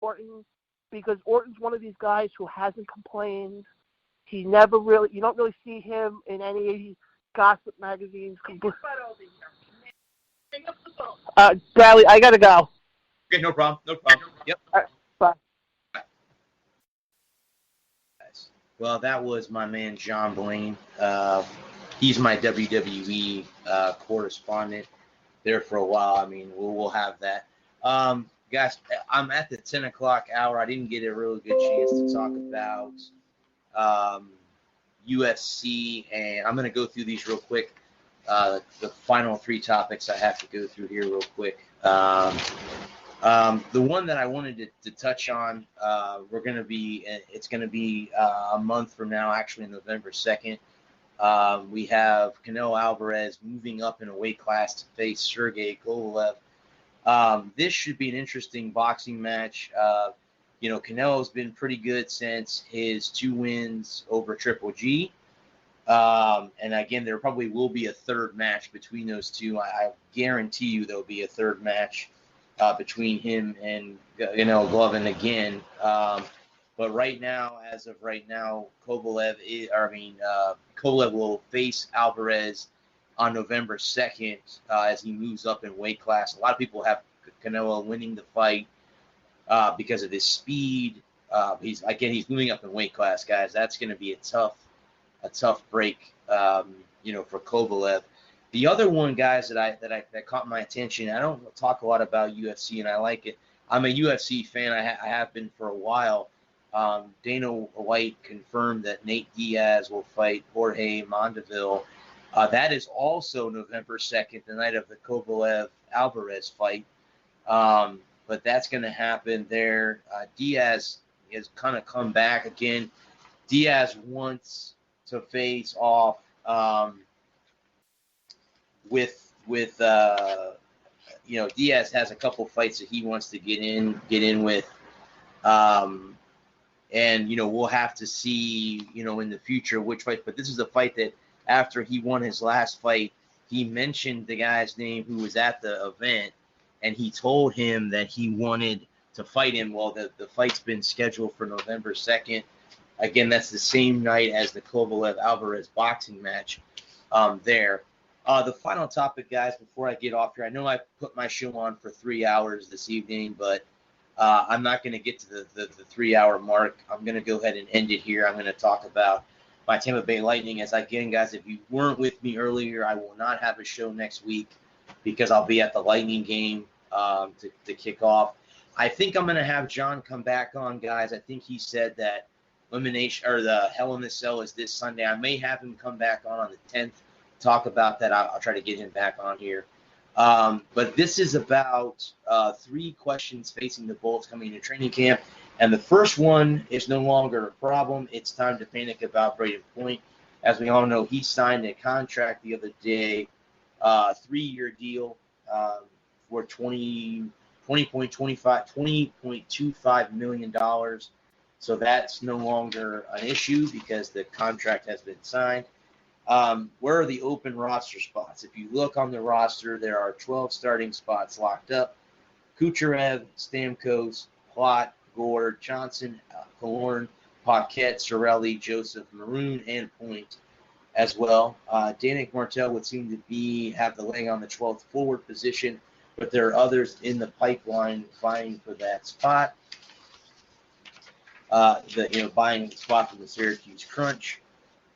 Orton, because Orton's one of these guys who hasn't complained. He never really, you don't really see him in any gossip magazines. Bradley, I gotta go. Okay, no problem. Yep. All right, bye. Well, that was my man John Blaine. He's my WWE correspondent there for a while. I mean, we'll have that. Guys, I'm at the 10 o'clock hour. I didn't get a really good chance to talk about UFC, and I'm going to go through these real quick. The final three topics I have to go through here real quick. The one that I wanted to touch on, it's going to be a month from now, actually November 2nd. We have Canelo Alvarez moving up in a weight class to face Sergey Kovalev. This should be an interesting boxing match. Canelo's been pretty good since his 2 wins over Triple G. And again, there probably will be a third match between those two. I guarantee you there'll be a third match between him and Golovin again. But right now, as of right now, Kovalev will face Alvarez on November 2nd as he moves up in weight class. A lot of people have Canelo winning the fight because of his speed. He's moving up in weight class, guys. That's going to be a tough break, for Kovalev. The other one, guys, that caught my attention. I don't talk a lot about UFC, and I like it. I'm a UFC fan. I have been for a while. Dana White confirmed that Nate Diaz will fight Jorge Masvidal. That is also November 2nd, the night of the Kovalev-Alvarez fight. But that's going to happen there. Diaz has kind of come back again. Diaz wants to face off Diaz has a couple fights that he wants to get in with. And we'll have to see, in the future which fight. But this is a fight that after he won his last fight, he mentioned the guy's name who was at the event, and he told him that he wanted to fight him. Well, the fight's been scheduled for November 2nd. Again, that's the same night as the Kovalev-Alvarez boxing match there. The final topic, guys, before I get off here, I know I put my show on for 3 hours this evening, but I'm not going to get to the 3-hour mark. I'm going to go ahead and end it here. I'm going to talk about my Tampa Bay Lightning. Again, guys, if you weren't with me earlier, I will not have a show next week because I'll be at the Lightning game to kick off. I think I'm going to have John come back on, guys. I think he said that elimination or the Hell in the Cell is this Sunday. I may have him come back on the 10th, talk about that. I'll try to get him back on here. But this is about 3 questions facing the Bulls coming into training camp. And the first one is no longer a problem. It's time to panic about Braden Point. As we all know, he signed a contract the other day, 3-year deal for $20.25 million. So that's no longer an issue because the contract has been signed. Where are the open roster spots? If you look on the roster, there are 12 starting spots locked up. Kucherov, Stamkos, Plott, Gore, Johnson, Killorn, Paquette, Sorelli, Joseph, Maroon, and Point as well. Danik Martel would seem to have the leg on the 12th forward position, but there are others in the pipeline vying for that spot. Buying the spot from the Syracuse Crunch.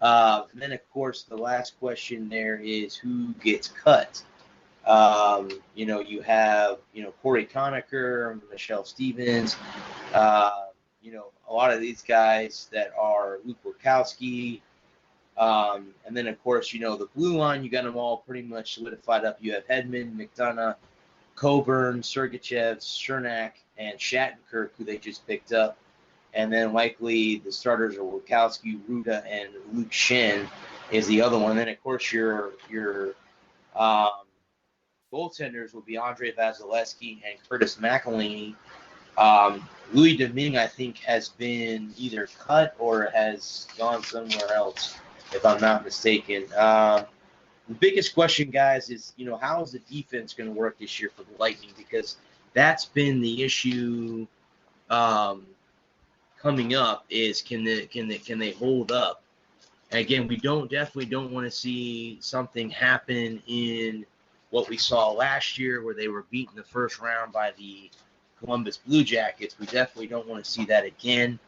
And then, of course, the last question there is who gets cut. You have, Corey Conacher, Michelle Stevens, a lot of these guys that are Luke Wachowski. And then, of course, the blue line, you got them all pretty much solidified up. You have Hedman, McDonough, Coburn, Sergachev, Cernak, and Shattenkirk, who they just picked up. And then likely the starters are Wachowski, Ruda, and Luke Shen is the other one. And then, of course, your goaltenders will be Andre Vasilevsky and Curtis McElhinney. Louis Domingue, I think, has been either cut or has gone somewhere else, if I'm not mistaken. The biggest question, guys, is, how is the defense going to work this year for the Lightning? Because that's been the issue coming up is can they hold up? And again, we definitely don't want to see something happen in what we saw last year where they were beaten the first round by the Columbus Blue Jackets. We definitely don't want to see that again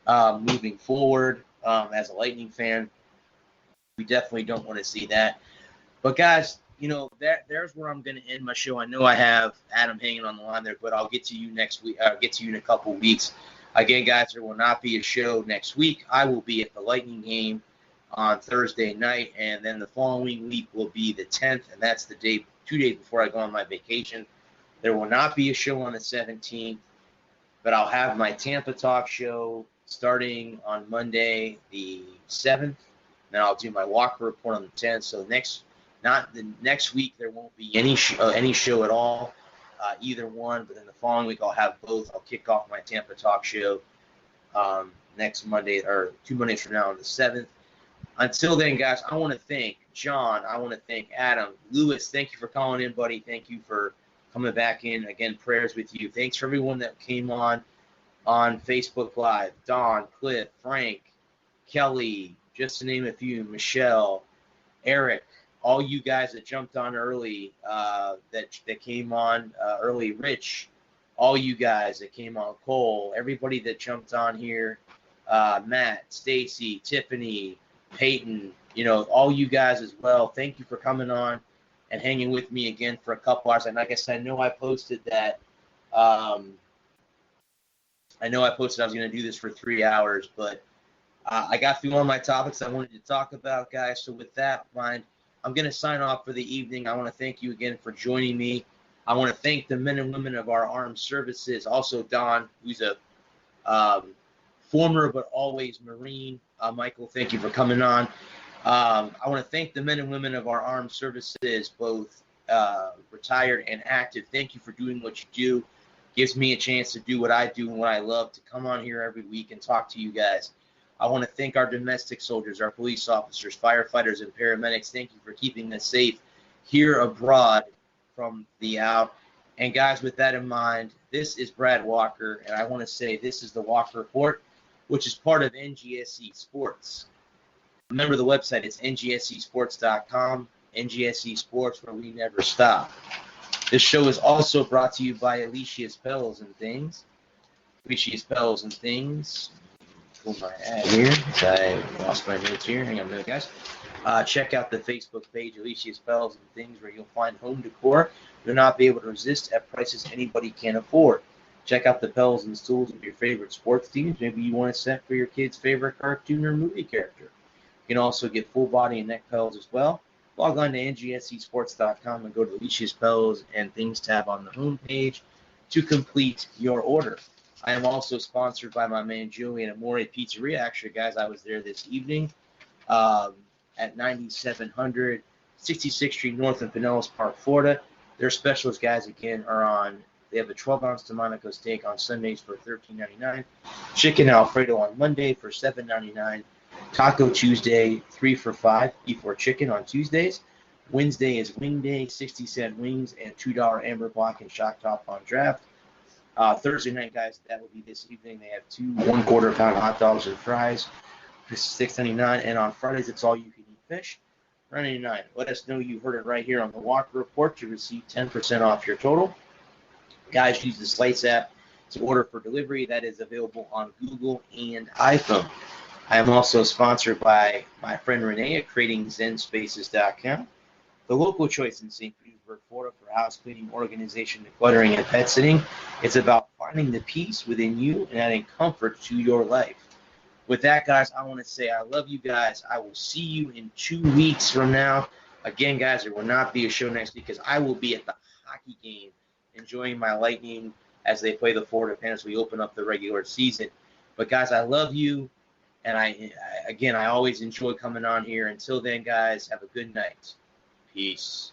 moving forward. As a Lightning fan, we definitely don't want to see that. But guys, there's where I'm going to end my show. I know I have Adam hanging on the line there, but I'll get to you next week. I'll get to you in a couple weeks. Again, guys, there will not be a show next week. I will be at the Lightning game on Thursday night, and then the following week will be the 10th, and that's the day, 2 days before I go on my vacation. There will not be a show on the 17th, but I'll have my Tampa Talk show starting on Monday the 7th. Then I'll do my Walker report on the 10th. So next week there won't be any show at all, either one. But then the following week I'll have both. I'll kick off my Tampa Talk show next Monday or 2 Mondays from now on the 7th. Until then, guys, I want to thank John. I want to thank Adam. Lewis, thank you for calling in, buddy. Thank you for coming back in. Again, prayers with you. Thanks for everyone that came on Facebook Live. Don, Cliff, Frank, Kelly, just to name a few, Michelle, Eric, all you guys that jumped on early, that came on early, Rich, all you guys that came on, Cole, everybody that jumped on here, Matt, Stacy, Tiffany, Peyton, all you guys as well. Thank you for coming on and hanging with me again for a couple hours. And like I said, I know I posted that. I was going to do this for 3 hours, but I got through all my topics I wanted to talk about, guys. So with that in mind, I'm going to sign off for the evening. I want to thank you again for joining me. I want to thank the men and women of our armed services. Also, Don, who's a former but always Marine. Michael, thank you for coming on. I want to thank the men and women of our armed services, both retired and active. Thank you for doing what you do. Gives me a chance to do what I do and what I love, to come on here every week and talk to you guys. I want to thank our domestic soldiers, our police officers, firefighters, and paramedics. Thank you for keeping us safe here abroad from the out. And guys, with that in mind, this is Brad Walker, and I want to say this is the Walker Report, which is part of NGSE Sports. Remember the website, it's ngscsports.com, NGSE Sports, where we never stop. This show is also brought to you by Alicia's Pells and Things. Alicia's Pells and Things. Pull my ad here. I lost my notes here. Hang on a minute, guys. Check out the Facebook page, Alicia's Pells and Things, where you'll find home decor you'll not be able to resist at prices anybody can afford. Check out the bells and stools of your favorite sports teams. Maybe you want a set for your kid's favorite cartoon or movie character. You can also get full body and neck pells as well. Log on to ngscsports.com and go to Alicia's Pells and Things tab on the home page to complete your order. I am also sponsored by my man Joey and Amore Pizzeria. Actually, guys, I was there this evening at 9700 66th Street North in Pinellas Park, Florida. Their specials, guys, again, they have a 12-ounce Delmonico steak on Sundays for $13.99. Chicken Alfredo on Monday for $7.99. Taco Tuesday, 3 for $5, beef or chicken on Tuesdays. Wednesday is Wing Day, 60-cent wings and $2 Amber Block and Shock Top on draft. Thursday night, guys, that will be this evening. They have 2 1/4-pound hot dogs and fries for $6.99. And on Fridays, it's all you can eat fish, $9.99. Let us know you heard it right here on the Walker Report to receive 10% off your total. Guys, use the Slice app to order for delivery. That is available on Google and iPhone. I am also sponsored by my friend Renee at CreatingZenSpaces.com, the local choice in St. Petersburg, Florida for house cleaning, organization, decluttering, and pet sitting. It's about finding the peace within you and adding comfort to your life. With that, guys, I want to say I love you guys. I will see you in 2 weeks from now. Again, guys, there will not be a show next week because I will be at the hockey game enjoying my Lightning as they play the Florida Panthers. We open up the regular season. But, guys, I love you. And I always enjoy coming on here. Until then, guys, have a good night. Peace.